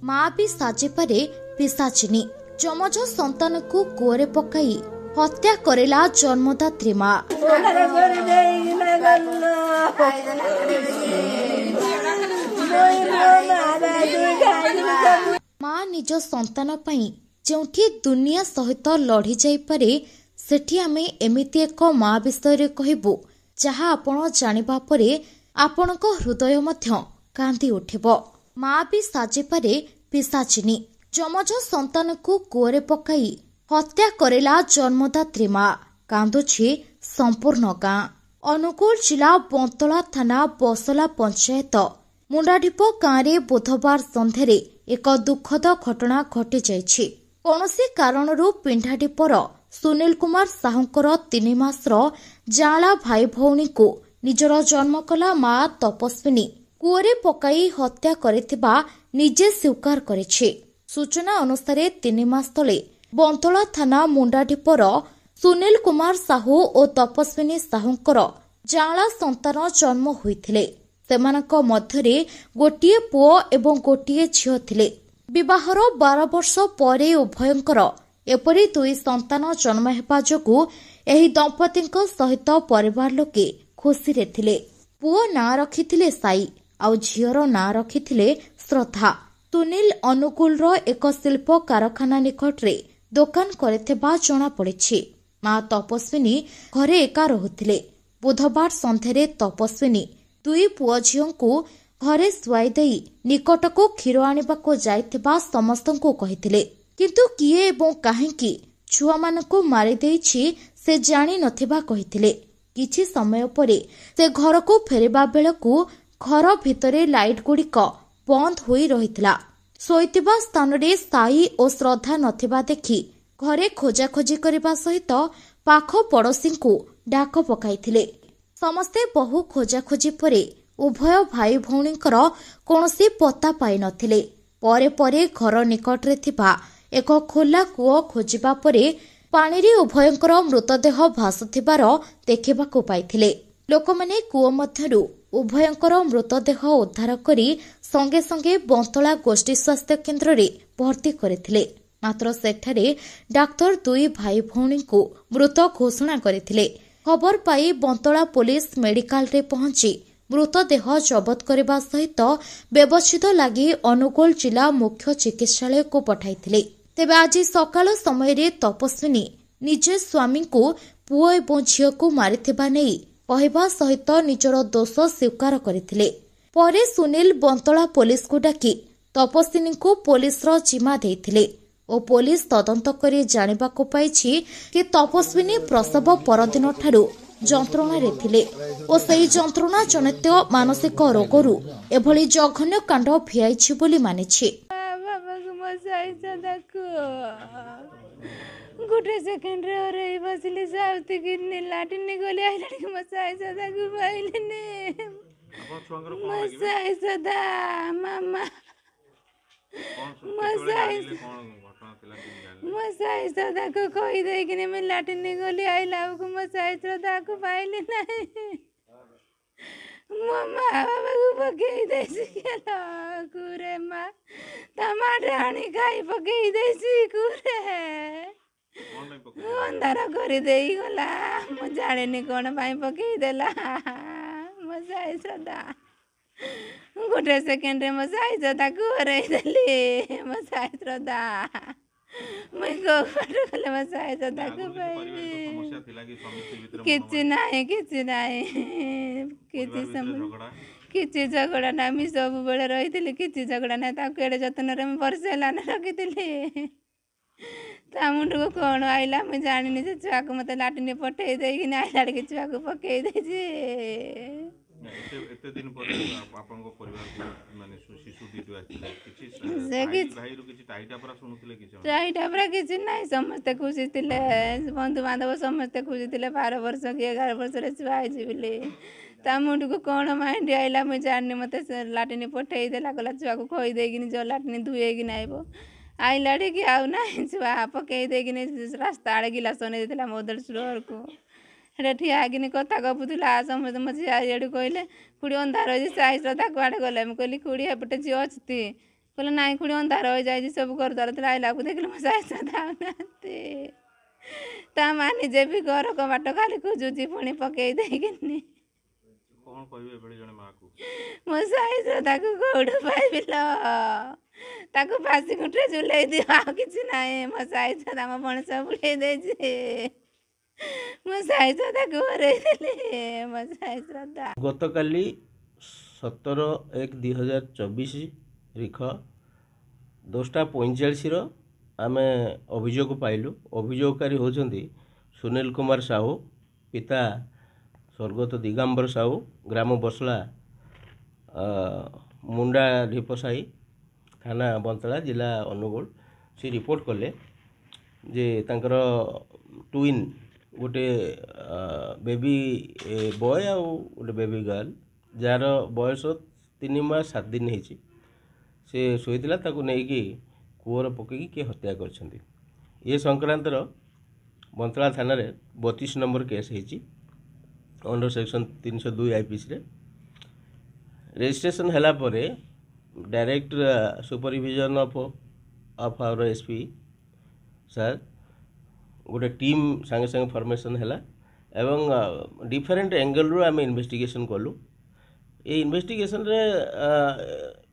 माँ भी साजेपारे पिशाचिनी जमज संतान को कुआरे पकाई हत्या करेला जन्मदात्री माँ। माँ निज संतान पई जोंठी दुनिया सहित लड़ी जाई पारे सेठी आमे एमिति एक माँ विषय कहबू जहा आपण जानिबा परे आपणक हृदय मध्य कांदी उठिबो। माँ भी साजेपारे पिशाचिनी जमज संतान को कुआरे पकाई हत्या करेला जन्मदात्री माँ कांदुछि संपूर्ण गाँ। अनुगुल जिला बंतला थाना बसला पंचायत मुंडाढिप गाँव बुधवार संध्यारे एक दुखद घटना घटी जाइछि। कौनसी कारणरू पिंडाढिपर सुनील कुमार साहुंकर 3 मासर जाला भाई भौणी को निजर जन्म कला माँ तपस्विनी कुआरे पकाई हत्या करिथिबा निजे स्वीकार करिछि। सूचना अनुसार 3 मास तले बंतला थाना मुंडाढिपर सुनील कुमार साहू और तपस्विनी साहुंकर जाला संतान जन्म होइथिले। सेमानक मध्यरे गोटिए पुओ एवं गोटिए झियो थिले। विवाहर 12 वर्ष परे उभयंकर एपरी 2 संतान जन्म हेबा जोगु एही दंपतिक सहित परिवार लोके खुशी रे थिले। पुओ ना रखिथिले साई आउ झियोर ना रखिथिले श्रद्धा। सुनील अनुगुलर एक शिल्प कारखाना निकटरे दोकान करिथिबा जणा पड़िछि। माँ तपस्विनी घरे एका रहुथिले। बुधवार संध्यारे तपस्विनी 2 पुओ झियोंकु घरे सुआई देई निकटको क्षीर आनिबाको जाइथिबा समस्तंकु कहिथिले, किंतु किए एवं काहेकि छुआ मानकु मारि देइछि से जानि नथिबा कहिथिले। किछि समय परे से घरको फेरिबा बेलकु घर भितरे लाइट गुड़िक बंद होई रहितला। सोइतिबा स्थानरे साई और श्रद्धा नथिबा देखि घरे खोजाखोजी करबा सहित पाख पड़ोसींकु डाक पकाइथिले। समस्ते बहु खोजाखोजी परे उभय भाई भौणींकर कौनसी पता पाई नथिले। परे परे घर निकटरे थिबा एक खोला कूओ खोजिबा परे पानीरे उभयंकर मृतदेह भासुथिबार देखिबाकू पाइथिले। लोकमाने कूओ मध्यरु उभयंकर मृतदेह उद्धार करी संगे संगे बंतला गोष्ठी स्वास्थ्य केन्द्र रे भर्ती करथिले। मात्र सेठारे डाक्तर 2 भाई भौणी को मृत घोषणा करथिले। खबर पाई बंतला पुलिस मेडिकल रे पहुंची मृतदेह जबत करबा सहित व्यवस्थित लागि अनुगुल जिला मुख्य चिकित्सालय को पठाइथिले। तेबे आज सकाल समय रे तपस्विनी निजे स्वामी को पुओ एवं झियो को मारिथिबा नै कहबा सहित निजर दोष स्वीकार करथिले। परे सुनील बंतला पुलिस को डाकी तपस्विनी को पुलिस रो जिम्मा देथिले और पुलिस तदंत करी जानिबाकू पाइछि कि तपस्विनी प्रसव परदिन ठारू जंत्रणा रे थिले और सही जंत्रणा जनित मानसिक रोगरू एभली जघन्य कांड भियाइछि बोली मानिछि। गोटे सेकेंड रे रे बसिले साउती किन्ने लाटिनी गली आइलाडी के मसाई सदा को पाइलेने मसाई सदा मामा मसाई सदा को कहि दे कि मैं लाटिनी गली आइला को मसाई सदा को पाइले नहीं मामा बाबा को पकई दे सिकेला कुरे मा टमाटर आनी खाई पकई दे सी कुरे अंधार कर गला मु जाने कौन पाई पकई देला मो साई सदा गोटे सेकेंड मो साई सदा को हरई मो साई सदा मुई को गले मो साई सदा को किछि नाही किछि झगड़ा ना मी सब बेले रही किछि झगड़ा ना केड़े जतन रे बरसेला रखी ता मुंड को कौन आइला मुझे जानी से छुआ को मत लाटिनी पठे देगी आइला के छुआ को पकई दे एते दिन पर आपन को परिवार को माने शिशु दिदु आथिले किछि भाई रो किछि टाइटा परा सुनुथिले किछि टाइटा परा किछि नाही समस्त खुशी थिले बंधु बांधव समस्त खुशी थिले 12 वर्ष के 11 वर्ष रे छुआ आइछि बिले ता मुंड को कौन माइंड आइला मुझे जानी मते लाटिनी पठे देला गला छुआ को खोई देगी जो लाटिनी धुएगी नाइबो आई लड़ी की आउ ना छुआ पकई देकिन रास्ता आड़े गिलास ने देला मोदल सुर को हेडे ठिया आगिनी कथा गपुला समस्त मझी आड़े कहले खुड़ी अंधार हो साई श्रद्धा कुआड़े गले मुझे कहली खुड़ी एपटे झील अच्छी କହିଲେ ନାଇଁ खुड़ी अंधार हो जाए सब घर द्वार ଥିଲା आइला को देखले ମୋ ଶାଶୁ ଥାଉନାହାନ୍ତି ତା ମା ନିଜେ ବି ଘର କବାଟ ଖାଲି ଖୋଜୁଛି ପୁଣି ପକେଇ ଦେଇକିନି କଣ କହିବେ ଏଭଳି ଜଣେ ମାକୁ? ମୋ ଶାଶୁ ତାକୁ କୋଉଠୁ ପାଇବିଲ ତାକୁ ଫାଶୀ ଖୁଣ୍ଟରେ ଝୁଲେଇ ଦିଅ ଆଉ କିଛି ନାହିଁ ମୋ ଶାଶୁ ତାଙ୍କ ମଣିଷ ବୁଲେଇ ଦେଇଛି ମୋ ଶାଶୁ ତାକୁ ହରେଇ ଦେଲେ ମୋ ଶାଶୁ ଗତକାଲି 17/1/2024 ରିଖ 10:45 आमे अभियोग पाइलु। अभियोगकारी होचंदी सुनील कुमार साहू, पिता स्वर्गत दिगंबर साहू, ग्राम बसला मुंडा ढिपसाई, थाना बंतला, जिला अनुगुल। से रिपोर्ट कले जे तांकर ट्विन गोटे बेबी बॉय आ गोटे बेबी गर्ल जार बयस 3 मास 7 दिन होती से शोला ताकू नहीं कि कूअर पकईकि किए हत्या कर संक्रांत बंतला थाना 32 नंबर केस होती अंडर सेक्शन 302 IPC रजिस्ट्रेशन है direct supervision of our SP sir गोटे टीम संगे संगे फॉर्मेशन है एवं डिफरेंट एंगल रू आम इन्वेस्टिगेशन कलु। ये इन्वेस्टिगेशन रे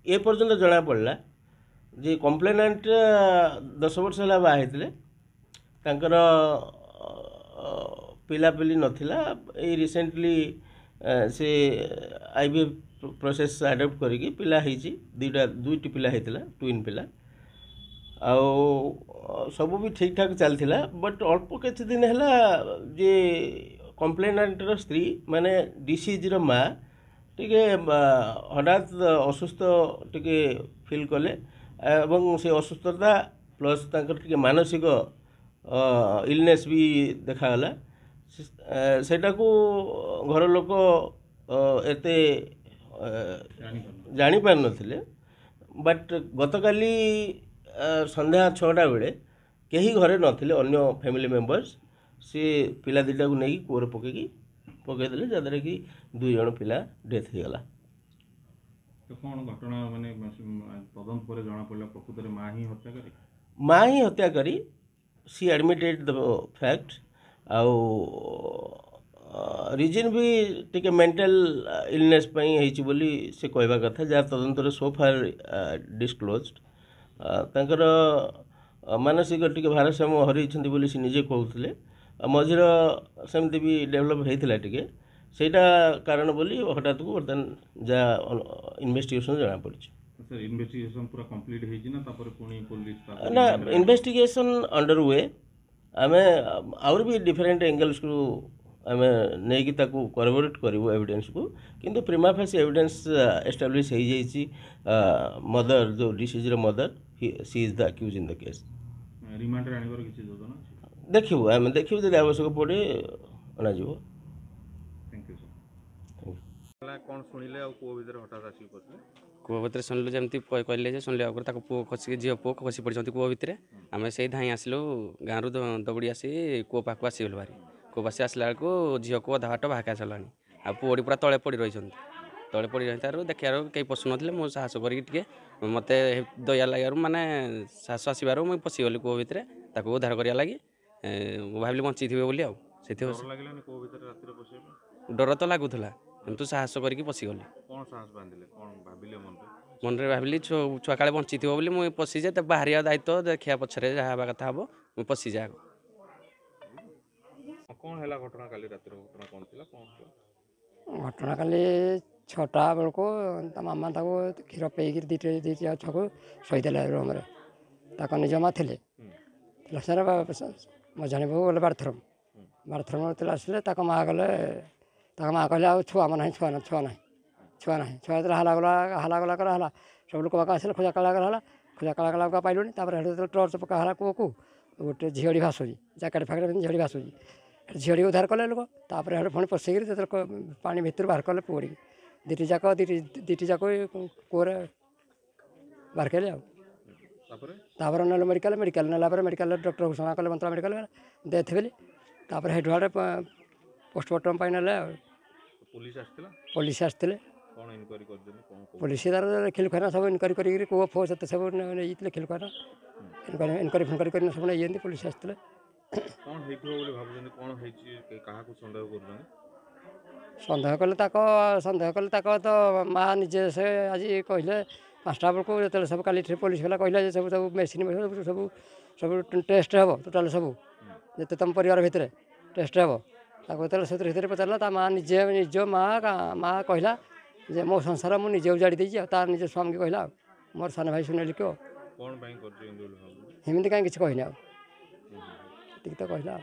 ए पर्यंत जना पड़ला जे कंप्लेनेंट 10 वर्ष है बाहर तांकर पिलापिली नथिला। रिसेंटली से IVF प्रोसेस अडॉप्ट करिकी पिला होती दुईटी पिला होता ट्विन पिला आउ सब भी ठीक ठाक चलता बट अल्प किसी दिन है जे कंप्लेनेंटर स्त्री माने डिसीज माँ टिके हठात असुस्थ टिके फील कले एवं से असुस्थता प्लस टिके मानसिक इलनेस भी देखागला। सेटा को घर लोक एते जानी पार नथिले बट गतकाली संध्या 6टा बेले कहीं घरे नथिले अन्य फैमिली मेंबर्स से पिला दुटा को नहीं कूअर पकईदे जहाँद्वारा कि 2 जन पिला डेथ हो गला। तो कौन घटना माने तदंत पर जना पड़ला प्रकृत में माँ ही हत्या करी सी एडमिटेड द फैक्ट आउ रीजन भी टिके मेंटल इलनेस पई बोली से कहवा कथा जहाँ तदंत सो फार डिस्क्लोज्ड तांकर मानसिक टिके भारसाम्य हरई बोली से निजे कहते मझीर सेमती भी डेभलप होता टिके सेटा कारण बोली हठात को बर्तमान जहाँ इन्वेस्टिगेशन जना पड़ी। सर इन्वेस्टिगेशन पूरा कंप्लीट है ना तापर पुणी पुलिस ना इन्वेस्टिगेशन अंडर वे आमे और भी डिफरेंट एंगल्स को आमे नहीं कि ताकू कोरबोरेट करिवो एविडेंस को किंतु प्रिमा फेस एविडेंस एस्टाब्लिश हो जाइछि मदर जो डिसीज रो mother she is the accused in the case. Remand रे आनिवर किछि योजना अछि देखिबो आमे देखिबो जदि आवश्यक पड़े अना जीवो। थैंक यू सर कौन सुनिले आ को भीतर हठात आसी पछले कूह भितर शुणिलु जमी कहले शुणिले पुओ खसिक झील पुओ खसी पड़ी कूह भितर आम से धाई आसलु गाँव दौड़ी आसी कूह पाक आसीगलु भारी कूह पास आसला बेलू झील को अधा बाट बाहर सारा आ पुओटी पूरा तले पड़ी रही तले पड़ी रही देखा कहीं पशु ना मुझे साहस करके मत दया लगे माने साहस आसबार मुझे पशिगली कूह भितर उद्धार करा लगी भाविली बंची थे बोली डर तो लगुला किंतु साहस करके पशिगली मन में भाविली छुआ काले बंची थी बोली मुझे पशिजे बाहर दायित्व देखा पछरे जहाँ हवा कथा हम मुझे पशि जाए। घटना काली 6टा बेलू मामा क्षीर पेक दीटा छुआ शहीदे रूम निज माँ थे सर मझाणी बो गले बारथरम आसले माँ गले माँ कहले आ छुआ ना छुआ ना छुआ ना छुआ ना छुआ हाला गला कराला सब लोक पाक आसे खोजा काला कला पाइलुनि टर्च पका कूह को गोटे झीड़ी भासुची जैकेट फैकेट झीड़ी भासुची झीड़ी उद्धार कले लोक पुणी पशिक पानी भितर बाहर कले पुड़ी दीटी जाक कूह बाहर कले आपर ना मेडिकल मेडिकल डॉक्टर घोषणा कले बंतला मेडिकल डेथ बोली हेड पोस्टमार्टम ना पुलिस आसते କ'ଣ ଇନକ୍ୱାରି କରିଛନ୍ତି କ'ଣ କହୁଛନ୍ତି? पुलिस तार खिलखाना सब इनक्वारी कर कौ फो से सब नहीं खिलखाना इनक्वारी फिनक्वारी कर सब नहीं पुलिस आसते କ'ଣ ହେଇଥିବ ବୋଲି ଭାବୁଛନ୍ତି? କ'ଣ ହେଇଛି? କାହାକୁ ସନ୍ଦେହ କରୁଛନ୍ତି? सन्देह कले तो माँ निजे से आज कहले 5टा बेलू जो सब काली पुलिस वाला कहला सब सब मेसीन सब सब टेस्ट हे टोटाल सब जिते तुम परिवार भितर टेस्ट हे से पचारा ता माँ निजे निज माँ कहला जे मो संसार मुझे निजे उजाड़ी देजी तार निज स्वामी कहला मोर सान भाई सुनेली क्यों କ'ଣ ପାଇଁ କରୁଛନ୍ତି ବୋଲି ଭାବୁଛନ୍ତି? ସେମିତି କାହିଁ କିଛି କହିନି ଆଉ ଏତିକି ତ କହିଲା।